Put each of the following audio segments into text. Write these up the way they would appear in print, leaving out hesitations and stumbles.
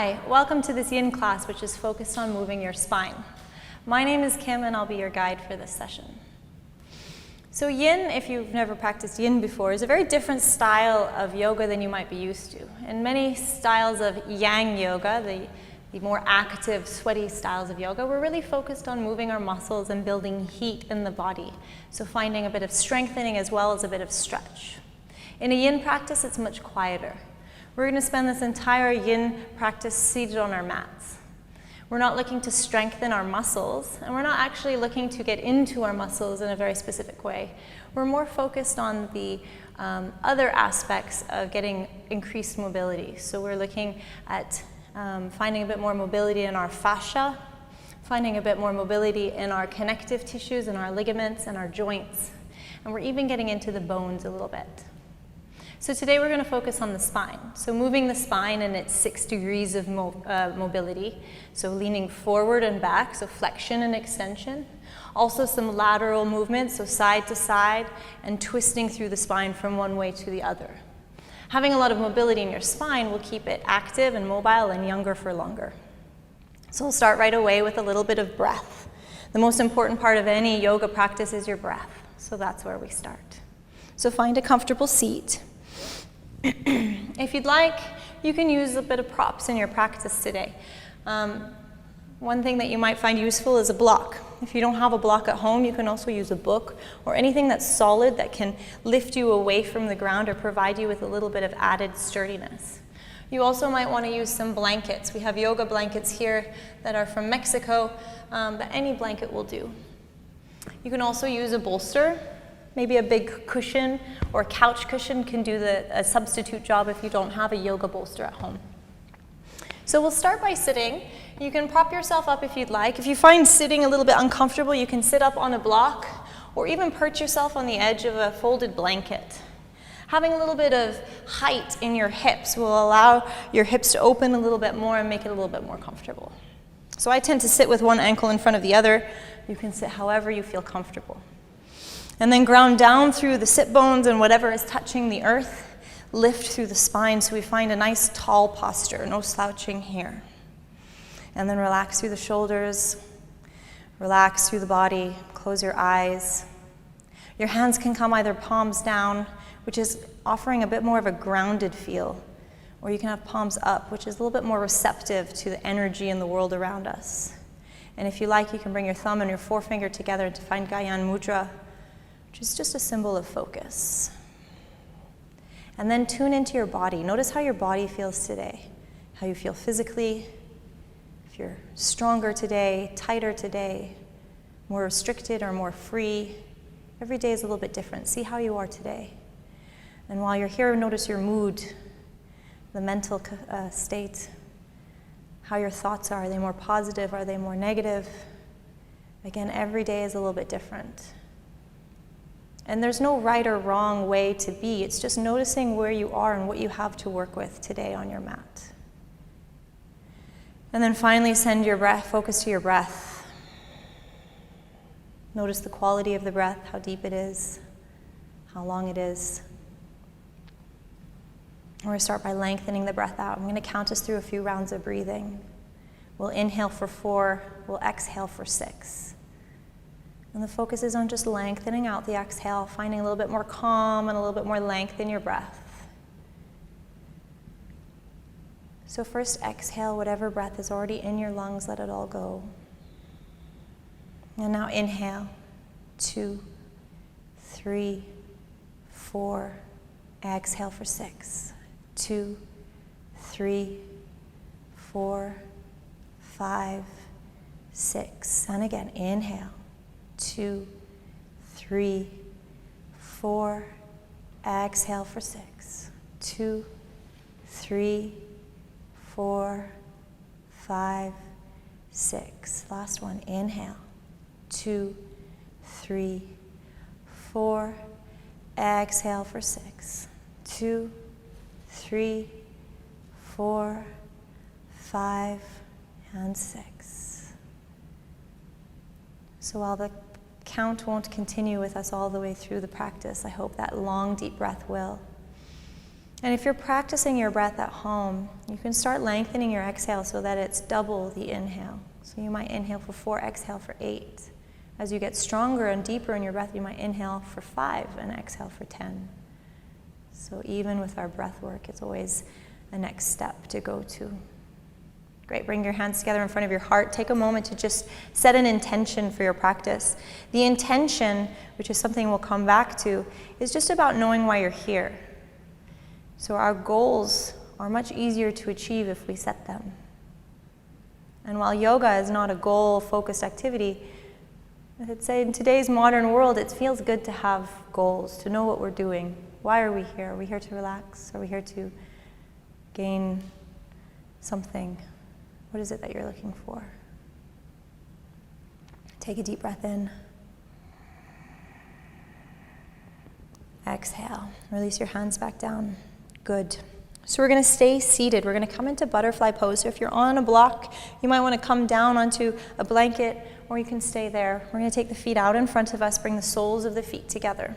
Hi, welcome to this Yin class, which is focused on moving your spine. My name is Kim, and I'll be your guide for this session. So Yin, if you've never practiced Yin before, is a very different style of yoga than you might be used to. In many styles of Yang yoga, the more active, sweaty styles of yoga, we're really focused on moving our muscles and building heat in the body. So finding a bit of strengthening as well as a bit of stretch. In a Yin practice, it's much quieter. We're going to spend this entire Yin practice seated on our mats. We're not looking to strengthen our muscles, and we're not actually looking to get into our muscles in a very specific way. We're more focused on the other aspects of getting increased mobility. So we're looking at finding a bit more mobility in our fascia, finding a bit more mobility in our connective tissues and our ligaments and our joints. And we're even getting into the bones a little bit. So today we're going to focus on the spine. So moving the spine in its 6 degrees of mobility. So leaning forward and back, so flexion and extension. Also some lateral movement, so side to side, and twisting through the spine from one way to the other. Having a lot of mobility in your spine will keep it active and mobile and younger for longer. So we'll start right away with a little bit of breath. The most important part of any yoga practice is your breath. So that's where we start. So find a comfortable seat. If you'd like, you can use a bit of props in your practice today. One thing that you might find useful is a block. If you don't have a block at home, you can also use a book or anything that's solid that can lift you away from the ground or provide you with a little bit of added sturdiness. You also might want to use some blankets. We have yoga blankets here that are from Mexico, but any blanket will do. You can also use a bolster. Maybe a big cushion or a couch cushion can do a substitute job if you don't have a yoga bolster at home. So we'll start by sitting. You can prop yourself up if you'd like. If you find sitting a little bit uncomfortable, you can sit up on a block or even perch yourself on the edge of a folded blanket. Having a little bit of height in your hips will allow your hips to open a little bit more and make it a little bit more comfortable. So I tend to sit with one ankle in front of the other. You can sit however you feel comfortable. And then ground down through the sit bones and whatever is touching the earth, lift through the spine so we find a nice tall posture, no slouching here. And then relax through the shoulders, relax through the body, close your eyes. Your hands can come either palms down, which is offering a bit more of a grounded feel, or you can have palms up, which is a little bit more receptive to the energy in the world around us. And if you like, you can bring your thumb and your forefinger together to find Gyan Mudra, which is just a symbol of focus. And then tune into your body. Notice how your body feels today, how you feel physically, if you're stronger today, tighter today, more restricted or more free. Every day is a little bit different. See how you are today. And while you're here, notice your mood, the mental state, how your thoughts are. Are they more positive? Are they more negative? Again, every day is a little bit different. And there's no right or wrong way to be. It's just noticing where you are and what you have to work with today on your mat. And then finally, send your breath, focus to your breath. Notice the quality of the breath, how deep it is, how long it is. We're going to start by lengthening the breath out. I'm going to count us through a few rounds of breathing. We'll inhale for 4, we'll exhale for 6. And the focus is on just lengthening out the exhale, finding a little bit more calm and a little bit more length in your breath. So first exhale whatever breath is already in your lungs, let it all go. And now inhale, 2, 3, 4, exhale for 6, 2, 3, 4, 5, 6. And again, inhale. 2, 3, 4, exhale for 6, 2, 3, 4, 5, 6. Last one, inhale, 2, 3, 4, exhale for 6, 2, 3, 4, 5, and 6. So while the count won't continue with us all the way through the practice, I hope that long, deep breath will. And if you're practicing your breath at home, you can start lengthening your exhale so that it's double the inhale. So you might inhale for 4, exhale for 8. As you get stronger and deeper in your breath, you might inhale for 5 and exhale for 10. So even with our breath work, it's always a next step to go to. Great, bring your hands together in front of your heart. Take a moment to just set an intention for your practice. The intention, which is something we'll come back to, is just about knowing why you're here. So our goals are much easier to achieve if we set them. And while yoga is not a goal-focused activity, I'd say in today's modern world, it feels good to have goals, to know what we're doing. Why are we here? Are we here to relax? Are we here to gain something? What is it that you're looking for? Take a deep breath in. Exhale. Release your hands back down. Good. So we're going to stay seated. We're going to come into butterfly pose. So if you're on a block, you might want to come down onto a blanket, or you can stay there. We're going to take the feet out in front of us, bring the soles of the feet together.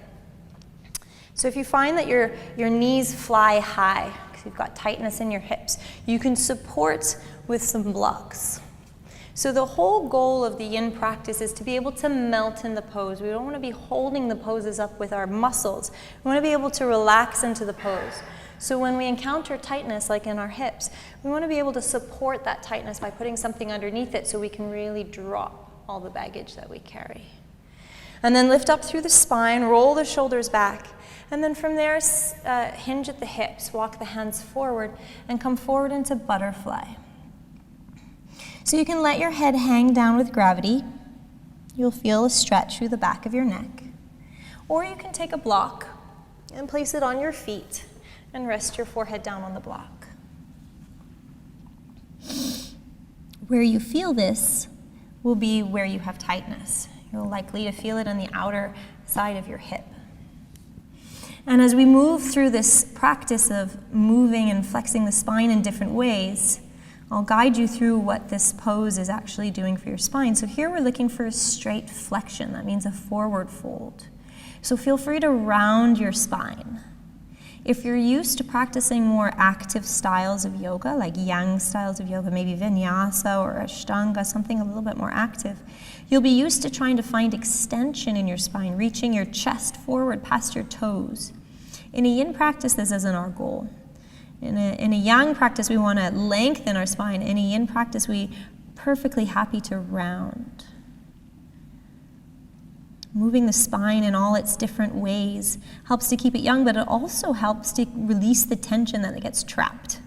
So if you find that your knees fly high, because you've got tightness in your hips, you can support with some blocks. So the whole goal of the yin practice is to be able to melt in the pose. We don't want to be holding the poses up with our muscles. We want to be able to relax into the pose. So when we encounter tightness, like in our hips, we want to be able to support that tightness by putting something underneath it so we can really drop all the baggage that we carry. And then lift up through the spine, roll the shoulders back, and then from there, hinge at the hips, walk the hands forward, and come forward into butterfly. So you can let your head hang down with gravity. You'll feel a stretch through the back of your neck. Or you can take a block and place it on your feet and rest your forehead down on the block. Where you feel this will be where you have tightness. You're likely to feel it on the outer side of your hip. And as we move through this practice of moving and flexing the spine in different ways, I'll guide you through what this pose is actually doing for your spine. So here we're looking for a straight flexion. That means a forward fold. So feel free to round your spine. If you're used to practicing more active styles of yoga, like yang styles of yoga, maybe Vinyasa or Ashtanga, something a little bit more active, you'll be used to trying to find extension in your spine, reaching your chest forward past your toes. In a yin practice, this isn't our goal. In a yang practice, we want to lengthen our spine. In a yin practice, we're perfectly happy to round. Moving the spine in all its different ways helps to keep it young, but it also helps to release the tension that gets trapped.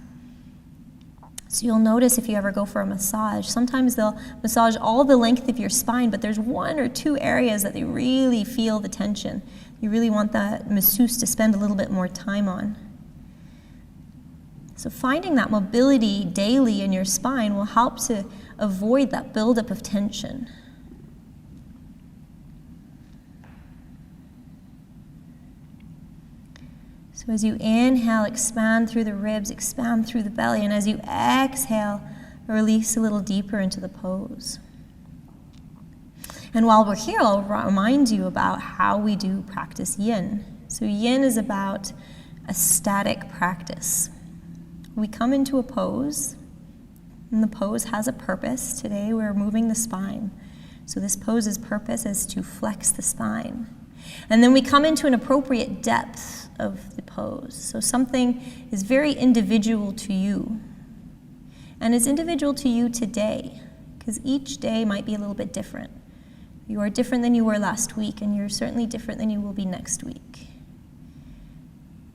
So you'll notice if you ever go for a massage, sometimes they'll massage all the length of your spine, but there's 1 or 2 areas that they really feel the tension. You really want that masseuse to spend a little bit more time on. So finding that mobility daily in your spine will help to avoid that buildup of tension. So as you inhale, expand through the ribs, expand through the belly, and as you exhale, release a little deeper into the pose. And while we're here, I'll remind you about how we do practice yin. So yin is about a static practice. We come into a pose, and the pose has a purpose. Today we're moving the spine. So this pose's purpose is to flex the spine. And then we come into an appropriate depth of the pose. So something is very individual to you. And it's individual to you today, because each day might be a little bit different. You are different than you were last week, and you're certainly different than you will be next week.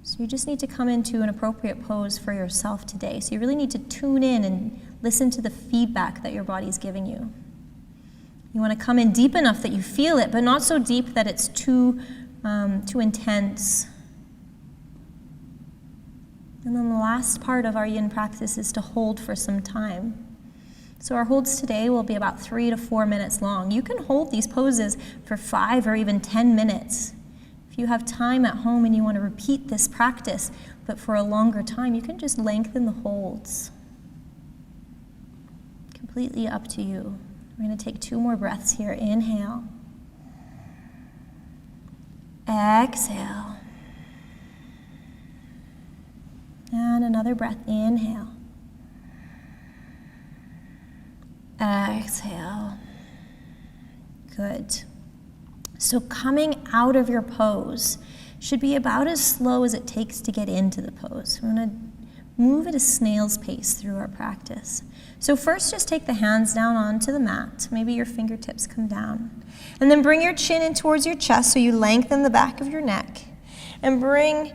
So you just need to come into an appropriate pose for yourself today. So you really need to tune in and listen to the feedback that your body's giving you. You want to come in deep enough that you feel it, but not so deep that it's too intense. And then the last part of our yin practice is to hold for some time. So our holds today will be about 3 to 4 minutes long. You can hold these poses for 5 or even 10 minutes. If you have time at home and you want to repeat this practice, but for a longer time, you can just lengthen the holds. Completely up to you. We're going to take 2 more breaths here. Inhale. Exhale. And another breath, inhale. Exhale. Good. So coming out of your pose should be about as slow as it takes to get into the pose. We're going to move at a snail's pace through our practice. So first, just take the hands down onto the mat. Maybe your fingertips come down. And then bring your chin in towards your chest so you lengthen the back of your neck. And bring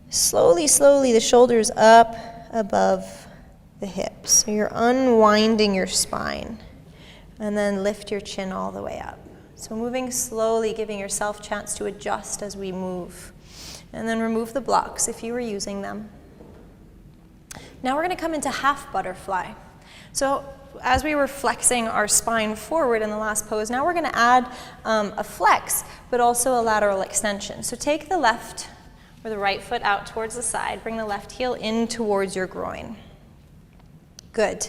slowly the shoulders up above the hips. So you're unwinding your spine. And then lift your chin all the way up. So moving slowly, giving yourself a chance to adjust as we move. And then remove the blocks if you were using them. Now we're going to come into half butterfly. So as we were flexing our spine forward in the last pose, now we're going to add a flex, but also a lateral extension. So take the left or the right foot out towards the side. Bring the left heel in towards your groin. Good.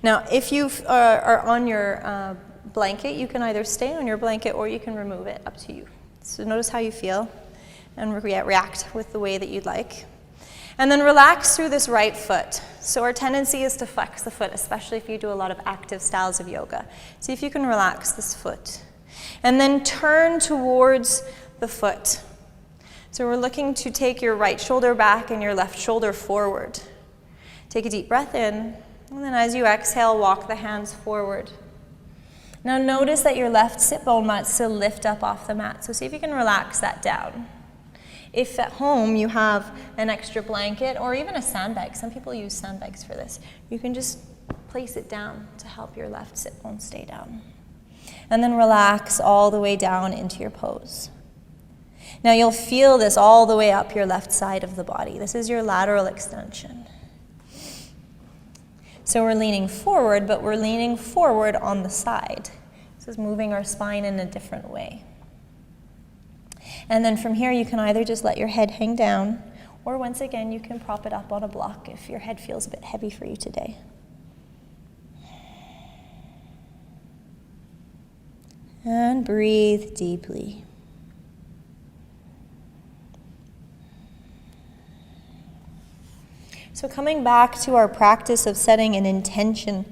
Now if you are on your blanket, you can either stay on your blanket or you can remove it, up to you. So notice how you feel and react with the way that you'd like. And then relax through this right foot. So our tendency is to flex the foot, especially if you do a lot of active styles of yoga. See if you can relax this foot. And then turn towards the foot. So we're looking to take your right shoulder back and your left shoulder forward. Take a deep breath in, and then as you exhale, walk the hands forward. Now notice that your left sit bone might still lift up off the mat. So see if you can relax that down. If at home you have an extra blanket or even a sandbag, some people use sandbags for this, you can just place it down to help your left sit bone stay down. And then relax all the way down into your pose. Now you'll feel this all the way up your left side of the body. This is your lateral extension. So we're leaning forward, but we're leaning forward on the side. This is moving our spine in a different way. And then from here, you can either just let your head hang down, or once again, you can prop it up on a block if your head feels a bit heavy for you today. And breathe deeply. So coming back to our practice of setting an intention,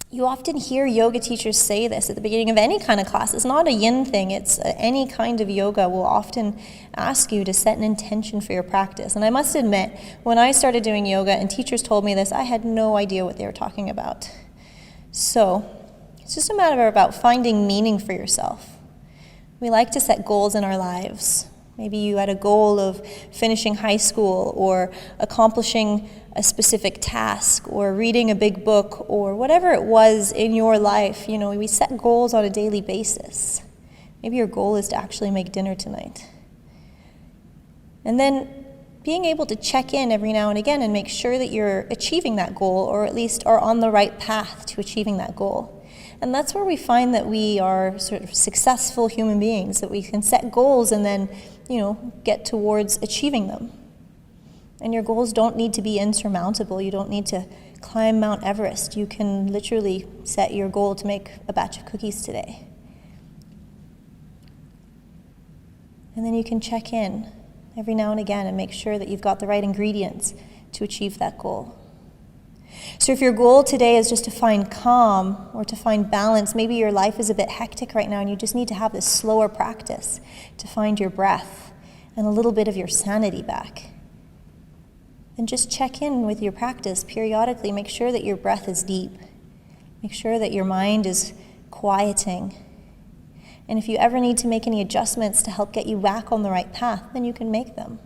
you often hear yoga teachers say this at the beginning of any kind of class. It's not a yin thing. It's any kind of yoga will often ask you to set an intention for your practice. And I must admit, when I started doing yoga and teachers told me this, I had no idea what they were talking about. So it's just a matter about finding meaning for yourself. We like to set goals in our lives. Maybe you had a goal of finishing high school or accomplishing a specific task or reading a big book or whatever it was in your life. You know, we set goals on a daily basis. Maybe your goal is to actually make dinner tonight. And then being able to check in every now and again and make sure that you're achieving that goal or at least are on the right path to achieving that goal. And that's where we find that we are sort of successful human beings, that we can set goals and then, get towards achieving them. And your goals don't need to be insurmountable. You don't need to climb Mount Everest. You can literally set your goal to make a batch of cookies today. And then you can check in every now and again and make sure that you've got the right ingredients to achieve that goal. So if your goal today is just to find calm or to find balance, maybe your life is a bit hectic right now and you just need to have this slower practice to find your breath and a little bit of your sanity back. Then just check in with your practice periodically. Make sure that your breath is deep. Make sure that your mind is quieting. And if you ever need to make any adjustments to help get you back on the right path, then you can make them.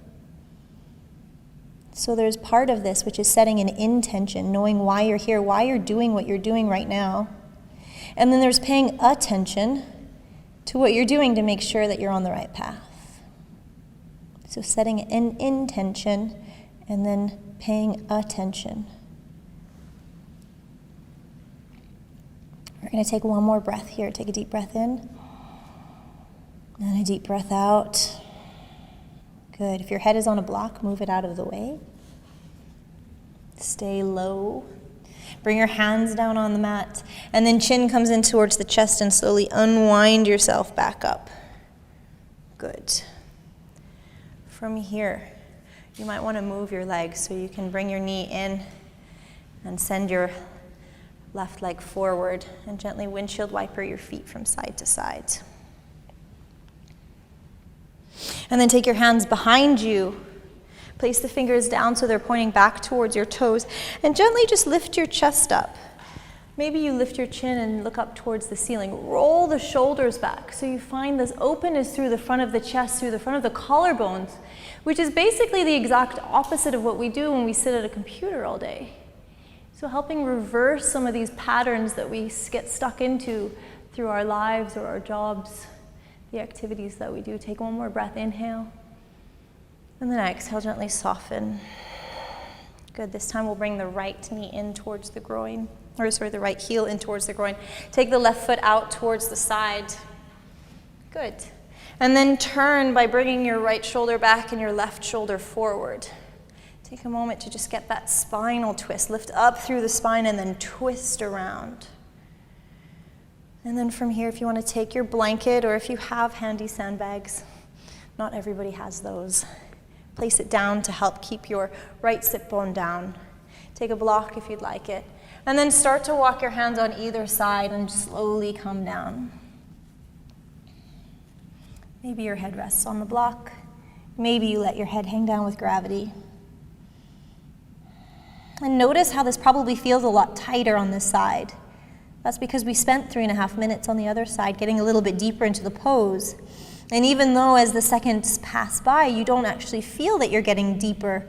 So there's part of this which is setting an intention, knowing why you're here, why you're doing what you're doing right now. And then there's paying attention to what you're doing to make sure that you're on the right path. So setting an intention and then paying attention. We're going to take one more breath here. Take a deep breath in and a deep breath out. Good. If your head is on a block, move it out of the way. Stay low. Bring your hands down on the mat. And then chin comes in towards the chest and slowly unwind yourself back up. Good. From here, you might want to move your legs so you can bring your knee in and send your left leg forward and gently windshield wiper your feet from side to side. And then take your hands behind you. Place the fingers down so they're pointing back towards your toes, and gently just lift your chest up. Maybe you lift your chin and look up towards the ceiling. Roll the shoulders back so you find this openness through the front of the chest, through the front of the collarbones, which is basically the exact opposite of what we do when we sit at a computer all day. So helping reverse some of these patterns that we get stuck into through our lives or our jobs, the activities that we do. Take one more breath, inhale. And then exhale, gently soften. Good, this time we'll bring the right knee in towards the groin, the right heel in towards the groin. Take the left foot out towards the side. Good. And then turn by bringing your right shoulder back and your left shoulder forward. Take a moment to just get that spinal twist. Lift up through the spine and then twist around. And then from here, if you want to take your blanket or if you have handy sandbags, not everybody has those, place it down to help keep your right sit bone down. Take a block if you'd like it. And then start to walk your hands on either side and slowly come down. Maybe your head rests on the block. Maybe you let your head hang down with gravity. And notice how this probably feels a lot tighter on this side. That's because we spent 3.5 minutes on the other side getting a little bit deeper into the pose. And even though as the seconds pass by, you don't actually feel that you're getting deeper,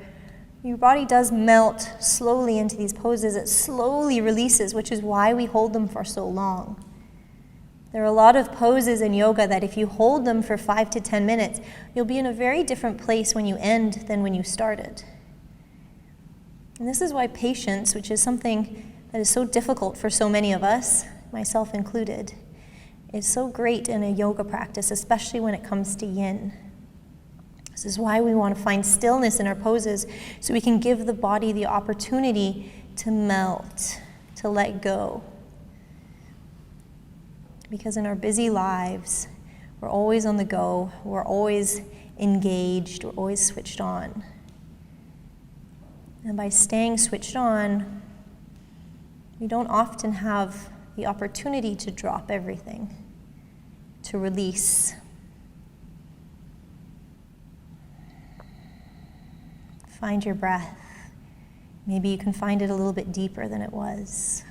your body does melt slowly into these poses. It slowly releases, which is why we hold them for so long. There are a lot of poses in yoga that if you hold them for 5 to 10 minutes, you'll be in a very different place when you end than when you started. And this is why patience, which is something that is so difficult for so many of us, myself included, is so great in a yoga practice, especially when it comes to yin. This is why we want to find stillness in our poses so we can give the body the opportunity to melt, to let go. Because in our busy lives, we're always on the go, we're always engaged, we're always switched on. And by staying switched on, we don't often have the opportunity to drop everything, to release. Find your breath. Maybe you can find it a little bit deeper than it was.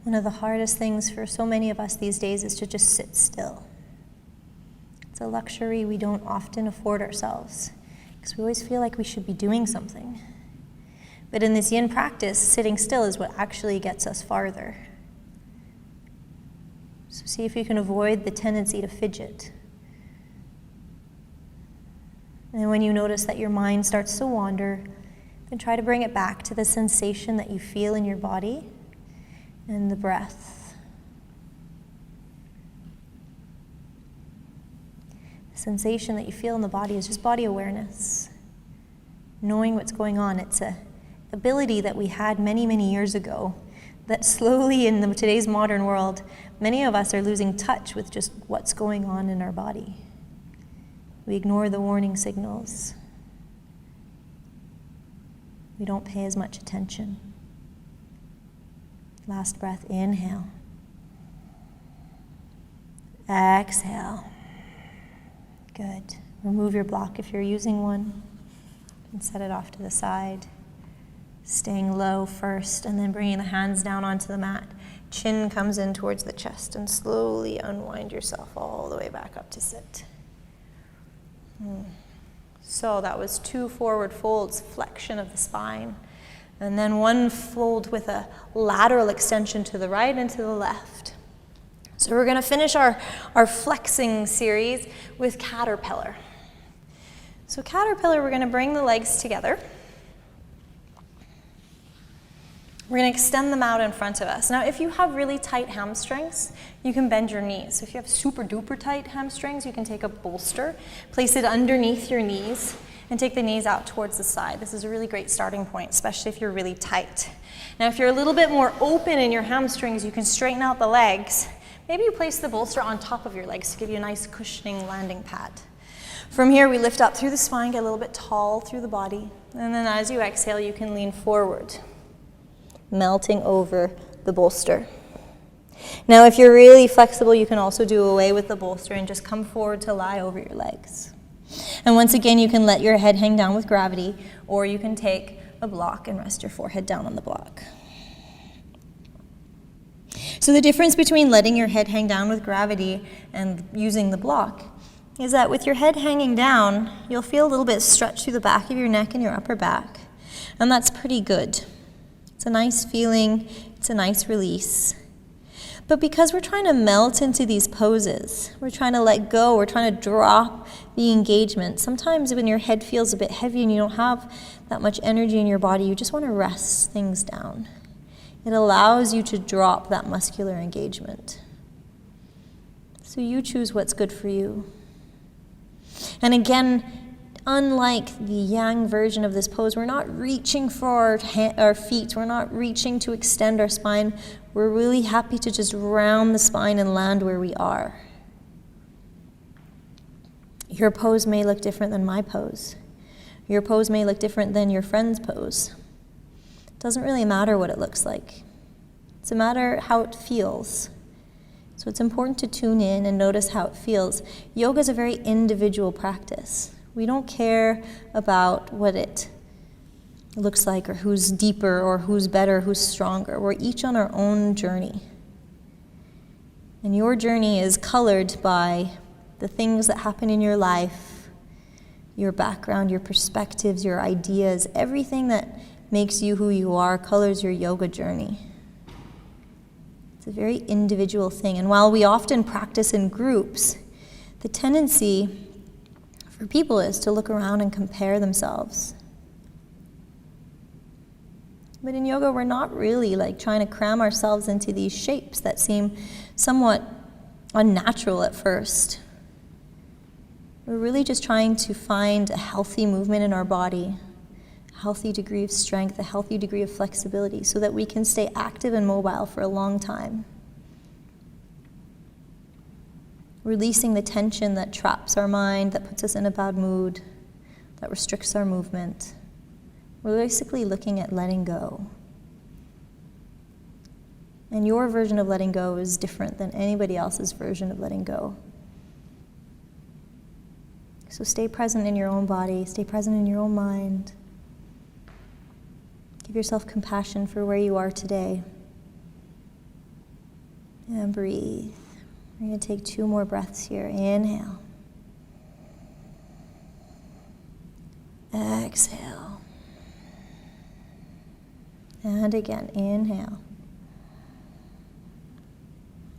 One of the hardest things for so many of us these days is to just sit still. It's a luxury we don't often afford ourselves because we always feel like we should be doing something. But in this yin practice, sitting still is what actually gets us farther. So see if you can avoid the tendency to fidget. And when you notice that your mind starts to wander, then try to bring it back to the sensation that you feel in your body and the breath. The sensation that you feel in the body is just body awareness. Knowing what's going on. It's an ability that we had many, many years ago that slowly in today's modern world, many of us are losing touch with just what's going on in our body. We ignore the warning signals. We don't pay as much attention. Last breath, inhale. Exhale. Good. Remove your block if you're using one and set it off to the side. Staying low first and then bringing the hands down onto the mat. Chin comes in towards the chest and slowly unwind yourself all the way back up to sit. So that was 2 forward folds, flexion of the spine. And then 1 fold with a lateral extension to the right and to the left. So we're going to finish our flexing series with caterpillar. So caterpillar, we're going to bring the legs together. We're going to extend them out in front of us. Now, if you have really tight hamstrings, you can bend your knees. If you have super duper tight hamstrings, you can take a bolster, place it underneath your knees, and take the knees out towards the side. This is a really great starting point, especially if you're really tight. Now, if you're a little bit more open in your hamstrings, you can straighten out the legs. Maybe you place the bolster on top of your legs to give you a nice cushioning landing pad. From here, we lift up through the spine, get a little bit tall through the body, and then as you exhale, you can lean forward, melting over the bolster. Now, if you're really flexible, you can also do away with the bolster and just come forward to lie over your legs. And once again, you can let your head hang down with gravity, or you can take a block and rest your forehead down on the block. So the difference between letting your head hang down with gravity and using the block is that with your head hanging down, you'll feel a little bit stretch through the back of your neck and your upper back. And that's pretty good. It's a nice feeling, it's a nice release. But because we're trying to melt into these poses, we're trying to let go, we're trying to drop the engagement. Sometimes when your head feels a bit heavy and you don't have that much energy in your body, you just want to rest things down. It allows you to drop that muscular engagement. So you choose what's good for you. And again, unlike the yang version of this pose, we're not reaching for our feet, we're not reaching to extend our spine. We're really happy to just round the spine and land where we are. Your pose may look different than my pose. Your pose may look different than your friend's pose. It doesn't really matter what it looks like. It's a matter how it feels. So it's important to tune in and notice how it feels. Yoga is a very individual practice. We don't care about what it looks like or who's deeper or who's better, who's stronger. We're each on our own journey. And your journey is colored by the things that happen in your life, your background, your perspectives, your ideas, everything that makes you who you are colors your yoga journey. It's a very individual thing. And while we often practice in groups, the tendency for people is to look around and compare themselves. But in yoga, we're not really like trying to cram ourselves into these shapes that seem somewhat unnatural at first. We're really just trying to find a healthy movement in our body, a healthy degree of strength, a healthy degree of flexibility, so that we can stay active and mobile for a long time. Releasing the tension that traps our mind, that puts us in a bad mood, that restricts our movement. We're basically looking at letting go. And your version of letting go is different than anybody else's version of letting go. So stay present in your own body, stay present in your own mind. Give yourself compassion for where you are today. And breathe. We're going to take 2 more breaths here. Inhale. Exhale. And again, inhale.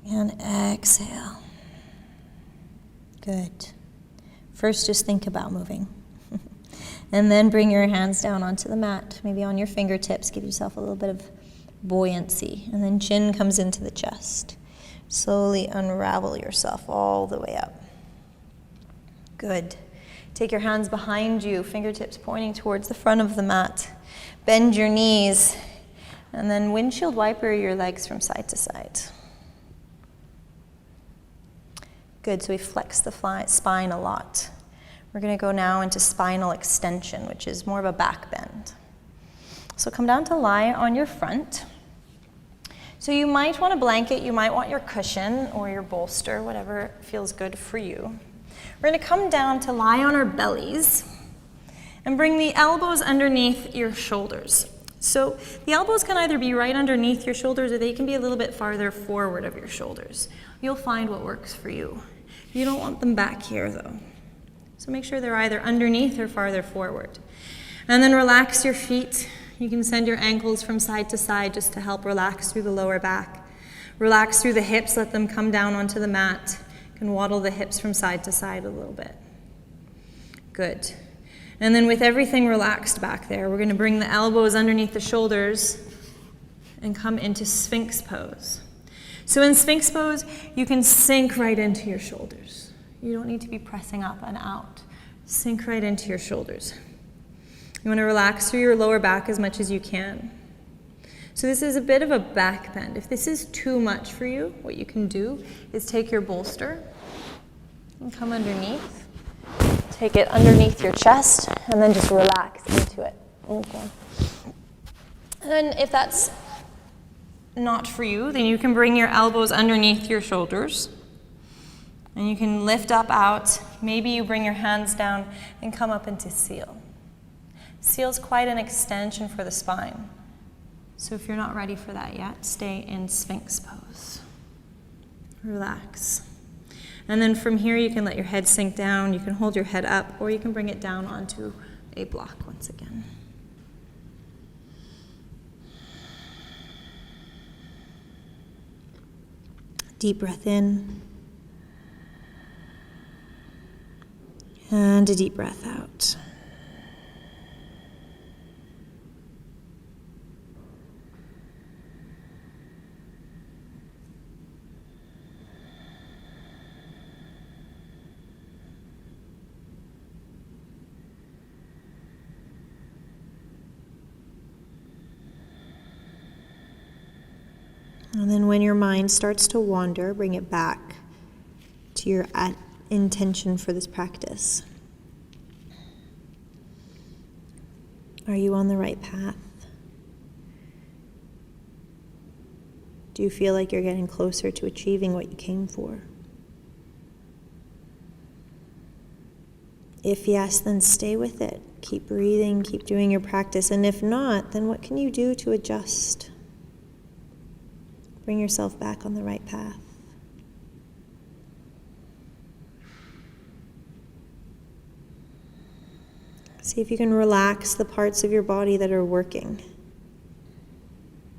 And exhale. Good. First, just think about moving. And then bring your hands down onto the mat, maybe on your fingertips. Give yourself a little bit of buoyancy. And then chin comes into the chest. Slowly unravel yourself all the way up. Good. Take your hands behind you, fingertips pointing towards the front of the mat. Bend your knees, and then windshield wiper your legs from side to side. Good, so we flex the spine a lot. We're going to go now into spinal extension, which is more of a back bend. So come down to lie on your front. So you might want a blanket, you might want your cushion or your bolster, whatever feels good for you. We're going to come down to lie on our bellies and bring the elbows underneath your shoulders. So the elbows can either be right underneath your shoulders or they can be a little bit farther forward of your shoulders. You'll find what works for you. You don't want them back here though. So make sure they're either underneath or farther forward. And then relax your feet. You can send your ankles from side to side just to help relax through the lower back. Relax through the hips, let them come down onto the mat. You can waddle the hips from side to side a little bit. Good. And then with everything relaxed back there, we're going to bring the elbows underneath the shoulders and come into Sphinx pose. So in Sphinx pose, you can sink right into your shoulders. You don't need to be pressing up and out. Sink right into your shoulders. You want to relax through your lower back as much as you can. So this is a bit of a back bend. If this is too much for you, what you can do is take your bolster and come underneath. Take it underneath your chest and then just relax into it. Okay. And then if that's not for you, then you can bring your elbows underneath your shoulders. And you can lift up out. Maybe you bring your hands down and come up into seal. Seal's quite an extension for the spine. So if you're not ready for that yet, stay in Sphinx pose. Relax. And then from here, you can let your head sink down. You can hold your head up, or you can bring it down onto a block once again. Deep breath in. And a deep breath out. And then when your mind starts to wander, bring it back to your intention for this practice. Are you on the right path? Do you feel like you're getting closer to achieving what you came for? If yes, then stay with it. Keep breathing, keep doing your practice. And if not, then what can you do to adjust? Bring yourself back on the right path. See if you can relax the parts of your body that are working.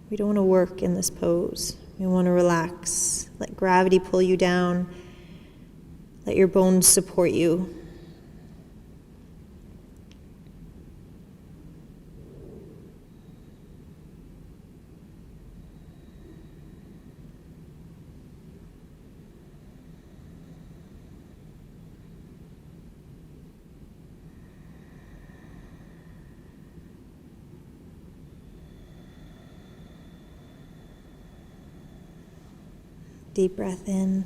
We don't want to work in this pose. We want to relax. Let gravity pull you down. Let your bones support you. Deep breath in,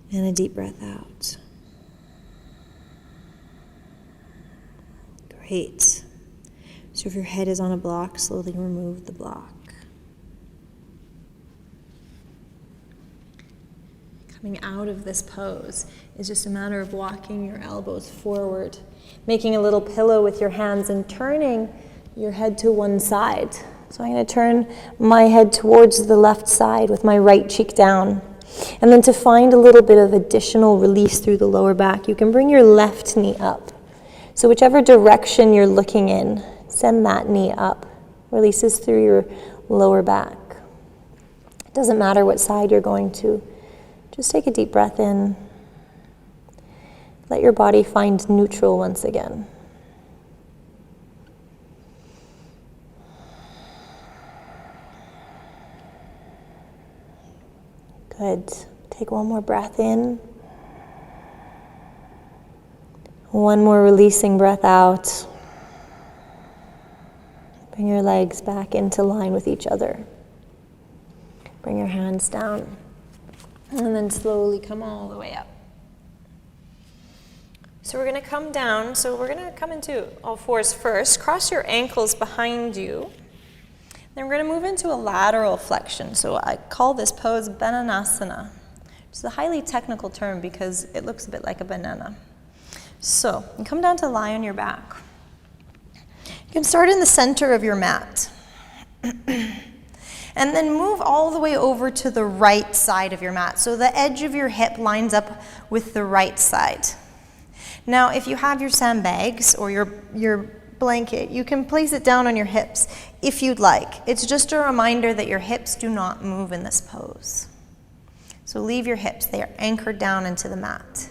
and a deep breath out. Great. So if your head is on a block, slowly remove the block. Coming out of this pose is just a matter of walking your elbows forward, making a little pillow with your hands and turning your head to one side. So I'm going to turn my head towards the left side with my right cheek down. And then to find a little bit of additional release through the lower back, you can bring your left knee up. So whichever direction you're looking in, send that knee up. Releases through your lower back. It doesn't matter what side you're going to. Just take a deep breath in. Let your body find neutral once again. Good. Take one more breath in. One more releasing breath out. Bring your legs back into line with each other. Bring your hands down. And then slowly come all the way up. So we're going to come down. So we're going to come into all fours first. Cross your ankles behind you. Then we're going to move into a lateral flexion. So I call this pose Bananasana. It's a highly technical term because it looks a bit like a banana. So you come down to lie on your back. You can start in the center of your mat. And then move all the way over to the right side of your mat. So the edge of your hip lines up with the right side. Now, if you have your sandbags or your blanket, you can place it down on your hips if you'd like. It's just a reminder that your hips do not move in this pose. So leave your hips. They are anchored down into the mat.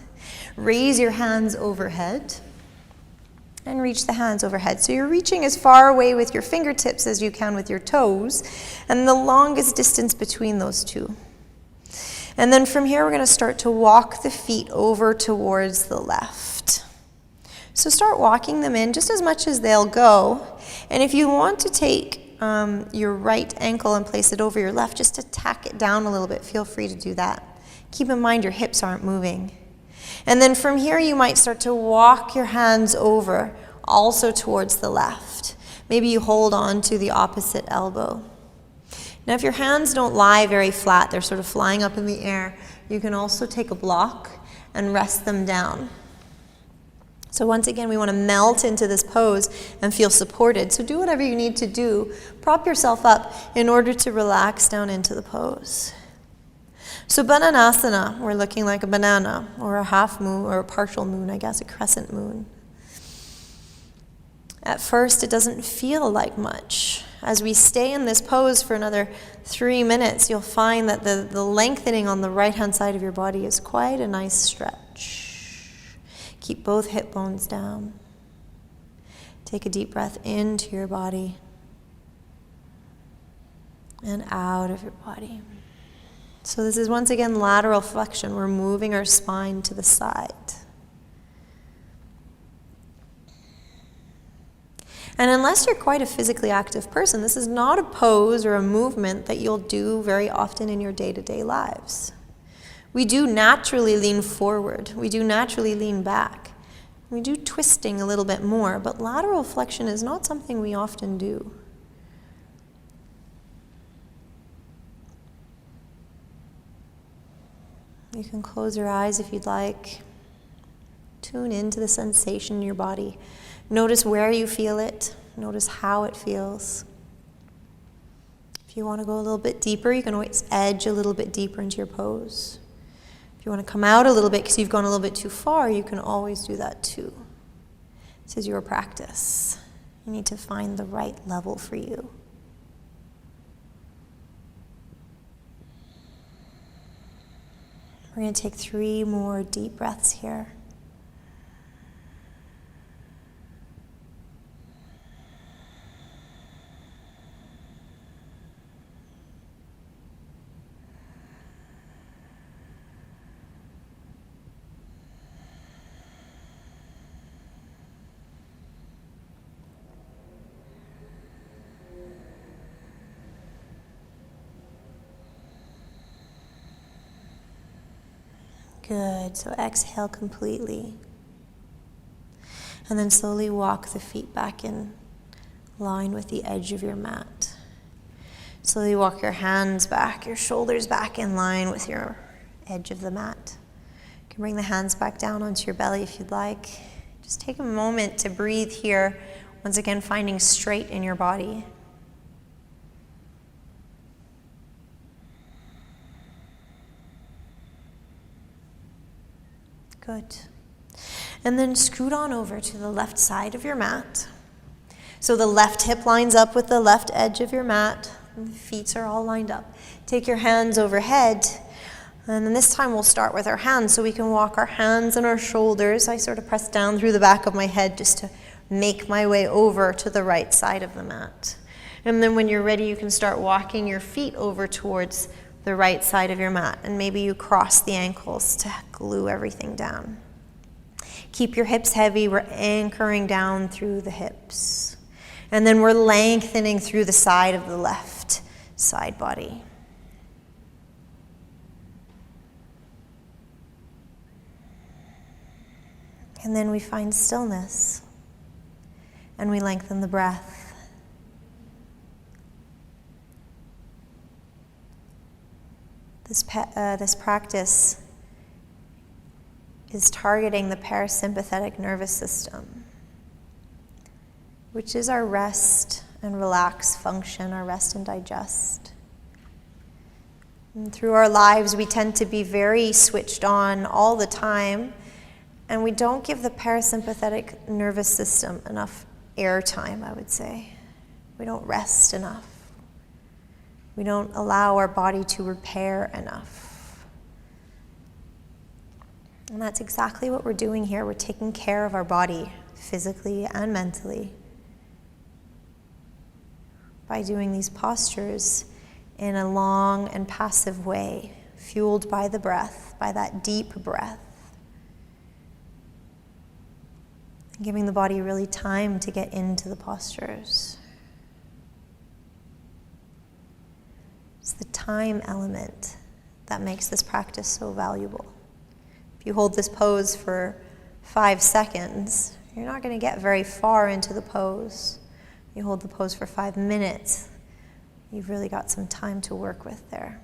Raise your hands overhead and reach the hands overhead. So you're reaching as far away with your fingertips as you can with your toes, and the longest distance between those two. And then from here, we're going to start to walk the feet over towards the left. So start walking them in just as much as they'll go. And if you want to take your right ankle and place it over your left, just to tack it down a little bit, feel free to do that. Keep in mind your hips aren't moving. And then from here, you might start to walk your hands over, also towards the left. Maybe you hold on to the opposite elbow. Now, if your hands don't lie very flat, they're sort of flying up in the air, you can also take a block and rest them down. So once again, we want to melt into this pose and feel supported. So do whatever you need to do. Prop yourself up in order to relax down into the pose. So Bananasana, we're looking like a banana, or a half moon, or a partial moon, I guess, a crescent moon. At first, it doesn't feel like much. As we stay in this pose for another 3 minutes, you'll find that the lengthening on the right-hand side of your body is quite a nice stretch. Keep both hip bones down. Take a deep breath into your body and out of your body. So this is once again lateral flexion. We're moving our spine to the side. And unless you're quite a physically active person, this is not a pose or a movement that you'll do very often in your day-to-day lives. We do naturally lean forward. We do naturally lean back. We do twisting a little bit more, but lateral flexion is not something we often do. You can close your eyes if you'd like. Tune into the sensation in your body. Notice where you feel it. Notice how it feels. If you want to go a little bit deeper, you can always edge a little bit deeper into your pose. If you want to come out a little bit because you've gone a little bit too far, you can always do that too. This is your practice. You need to find the right level for you. We're going to take 3 more deep breaths here. Good. So exhale completely. And then slowly walk the feet back in line with the edge of your mat. Slowly walk your hands back, your shoulders back in line with your edge of the mat. You can bring the hands back down onto your belly if you'd like. Just take a moment to breathe here. Once again, finding straight in your body. Good. And then scoot on over to the left side of your mat. So the left hip lines up with the left edge of your mat. And the feet are all lined up. Take your hands overhead. And then this time we'll start with our hands. So we can walk our hands and our shoulders. I sort of press down through the back of my head just to make my way over to the right side of the mat. And then when you're ready, you can start walking your feet over towards the right side of your mat, and maybe you cross the ankles to glue everything down. Keep your hips heavy. We're anchoring down through the hips. And then we're lengthening through the side of the left side body. And then we find stillness, and we lengthen the breath. This practice is targeting the parasympathetic nervous system, which is our rest and relax function, our rest and digest. And through our lives, we tend to be very switched on all the time, and we don't give the parasympathetic nervous system enough airtime, I would say. We don't rest enough. We don't allow our body to repair enough. And that's exactly what we're doing here. We're taking care of our body, physically and mentally, by doing these postures in a long and passive way. fueled by the breath, by that deep breath. Giving the body really time to get into the postures. It's the time element that makes this practice so valuable. If you hold this pose for 5 seconds, you're not going to get very far into the pose. You hold the pose for 5 minutes, you've really got some time to work with there.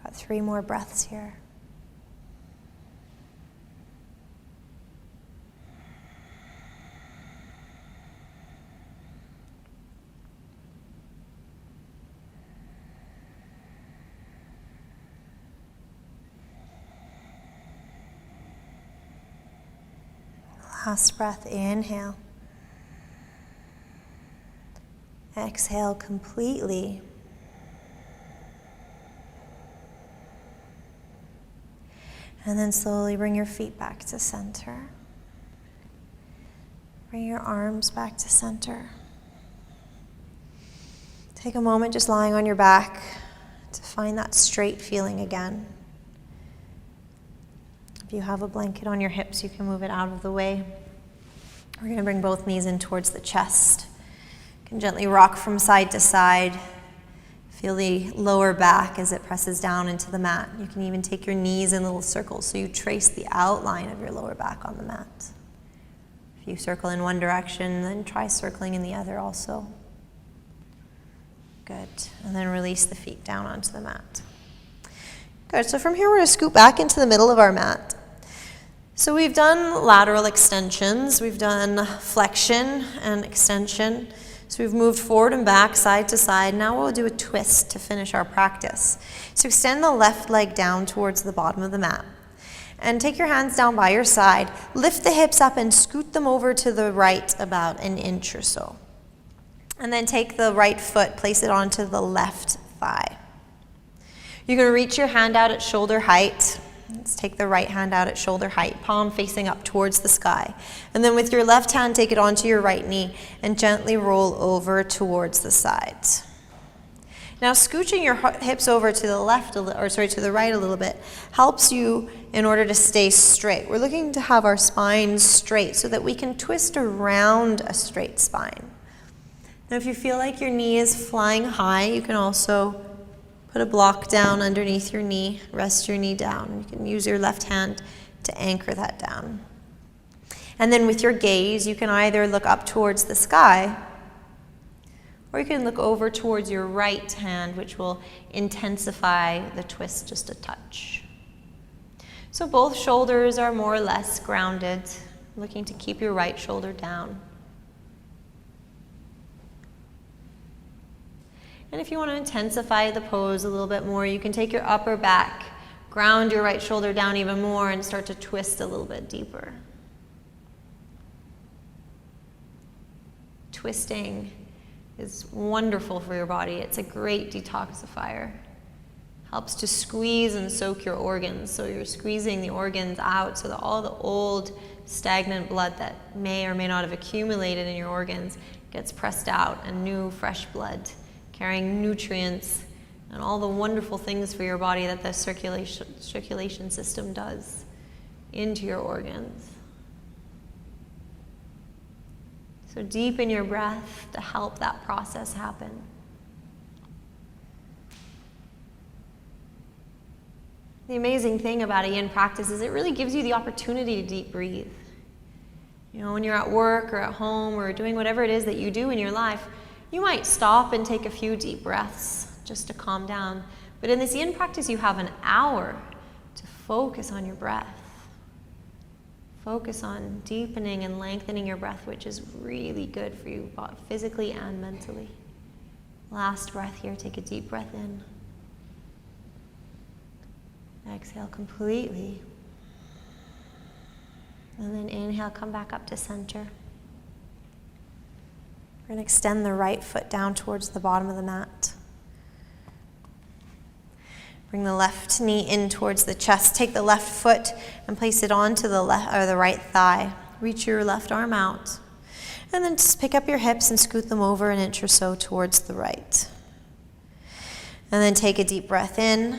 Got 3 more breaths here. Last breath, inhale. Exhale completely. And then slowly bring your feet back to center. Bring your arms back to center. Take a moment just lying on your back to find that straight feeling again. If you have a blanket on your hips, you can move it out of the way. We're going to bring both knees in towards the chest. You can gently rock from side to side. Feel the lower back as it presses down into the mat. You can even take your knees in little circles so you trace the outline of your lower back on the mat. If you circle in one direction, then try circling in the other also. Good. And then release the feet down onto the mat. Good. So from here, we're going to scoot back into the middle of our mat. So we've done lateral extensions, we've done flexion and extension. So we've moved forward and back, side to side. Now we'll do a twist to finish our practice. So extend the left leg down towards the bottom of the mat. And take your hands down by your side. Lift the hips up and scoot them over to the right about an inch or so. And then take the right foot, place it onto the left thigh. You're going to reach your hand out at shoulder height. Let's take the right hand out at shoulder height, palm facing up towards the sky. And then with your left hand, take it onto your right knee and gently roll over towards the sides. Now, scooching your hips over to the left, to the right a little bit, helps you in order to stay straight. We're looking to have our spine straight so that we can twist around a straight spine. Now, if you feel like your knee is flying high, you can also put a block down underneath your knee, rest your knee down. You can use your left hand to anchor that down. And then with your gaze, you can either look up towards the sky, or you can look over towards your right hand, which will intensify the twist just a touch. So both shoulders are more or less grounded, looking to keep your right shoulder down. And if you want to intensify the pose a little bit more, you can take your upper back, ground your right shoulder down even more, and start to twist a little bit deeper. Twisting is wonderful for your body. It's a great detoxifier. Helps to squeeze and soak your organs. So you're squeezing the organs out so that all the old stagnant blood that may or may not have accumulated in your organs gets pressed out, and new fresh blood carrying nutrients and all the wonderful things for your body that the circulation system does into your organs. So deepen your breath to help that process happen. The amazing thing about a yin practice is it really gives you the opportunity to deep breathe. You know, when you're at work or at home or doing whatever it is that you do in your life, you might stop and take a few deep breaths just to calm down. But in this yin practice, you have an hour to focus on your breath. Focus on deepening and lengthening your breath, which is really good for you, both physically and mentally. Last breath here, take a deep breath in. Exhale completely. And then inhale, come back up to center. We're going to extend the right foot down towards the bottom of the mat. Bring the left knee in towards the chest. Take the left foot and place it onto the left or the right thigh. Reach your left arm out. And then just pick up your hips and scoot them over an inch or so towards the right. And then take a deep breath in.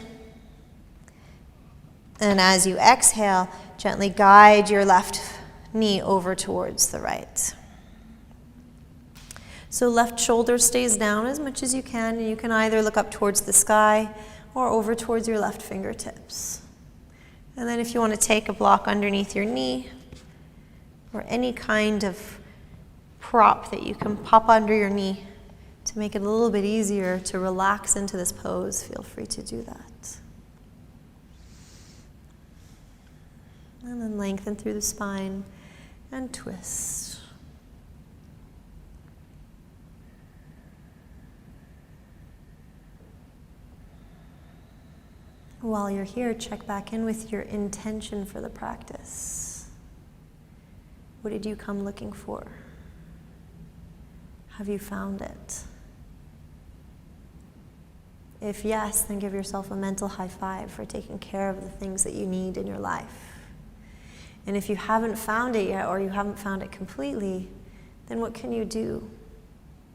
And as you exhale, gently guide your left knee over towards the right. So left shoulder stays down as much as you can, and you can either look up towards the sky or over towards your left fingertips. And then if you want to take a block underneath your knee, or any kind of prop that you can pop under your knee to make it a little bit easier to relax into this pose, feel free to do that. And then lengthen through the spine and twist. While you're here, check back in with your intention for the practice. What did you come looking for? Have you found it? If yes, then give yourself a mental high five for taking care of the things that you need in your life. And if you haven't found it yet, or you haven't found it completely, then what can you do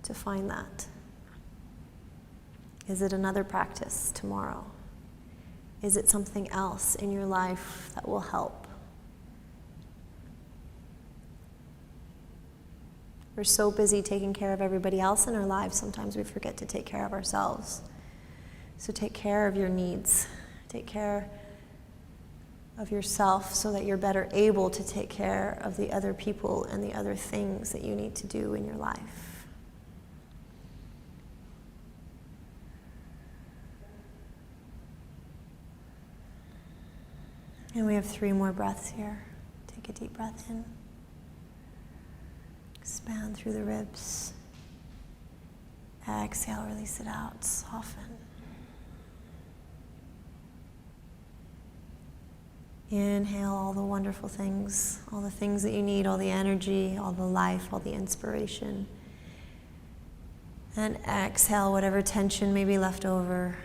to find that? Is it another practice tomorrow? Is it something else in your life that will help? We're so busy taking care of everybody else in our lives, sometimes we forget to take care of ourselves. So take care of your needs. Take care of yourself so that you're better able to take care of the other people and the other things that you need to do in your life. And we have 3 more breaths here. Take a deep breath in. Expand through the ribs. Exhale, release it out, soften. Inhale all the wonderful things, all the things that you need, all the energy, all the life, all the inspiration. And exhale whatever tension may be left over,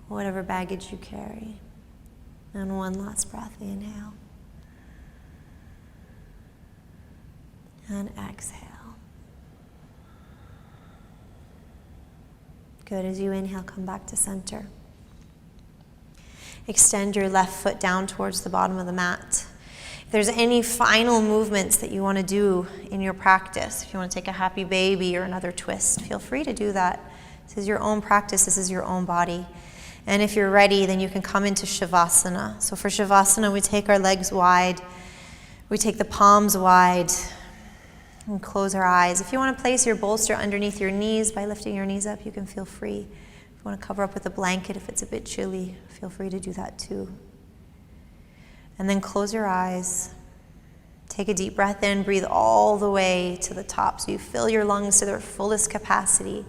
whatever baggage you carry. And one last breath, inhale. And exhale. Good, as you inhale, come back to center. Extend your left foot down towards the bottom of the mat. If there's any final movements that you want to do in your practice, if you want to take a happy baby or another twist, feel free to do that. This is your own practice, this is your own body. And if you're ready, then you can come into Shavasana. So for Shavasana, we take our legs wide, we take the palms wide, and close our eyes. If you want to place your bolster underneath your knees by lifting your knees up, you can feel free. If you want to cover up with a blanket if it's a bit chilly, feel free to do that too. And then close your eyes. Take a deep breath in, breathe all the way to the top so you fill your lungs to their fullest capacity.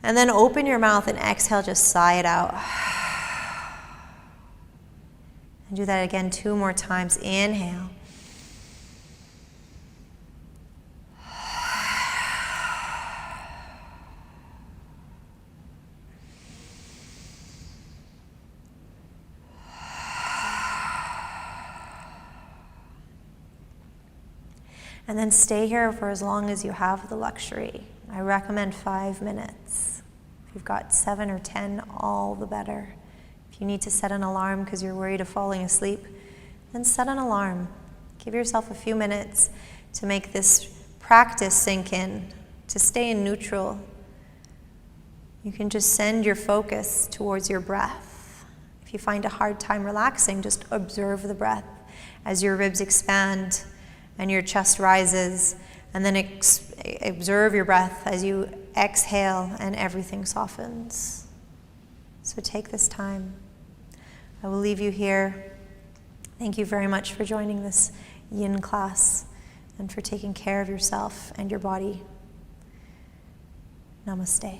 And then open your mouth and exhale, just sigh it out. And do that again 2 more times. Inhale. And then stay here for as long as you have the luxury. I recommend 5 minutes. If you've got 7 or 10, all the better. If you need to set an alarm because you're worried of falling asleep, then set an alarm. Give yourself a few minutes to make this practice sink in, to stay in neutral. You can just send your focus towards your breath. If you find a hard time relaxing, just observe the breath as your ribs expand and your chest rises, and then observe your breath as you exhale and everything softens. So take this time. I will leave you here. Thank you very much for joining this Yin class and for taking care of yourself and your body. Namaste.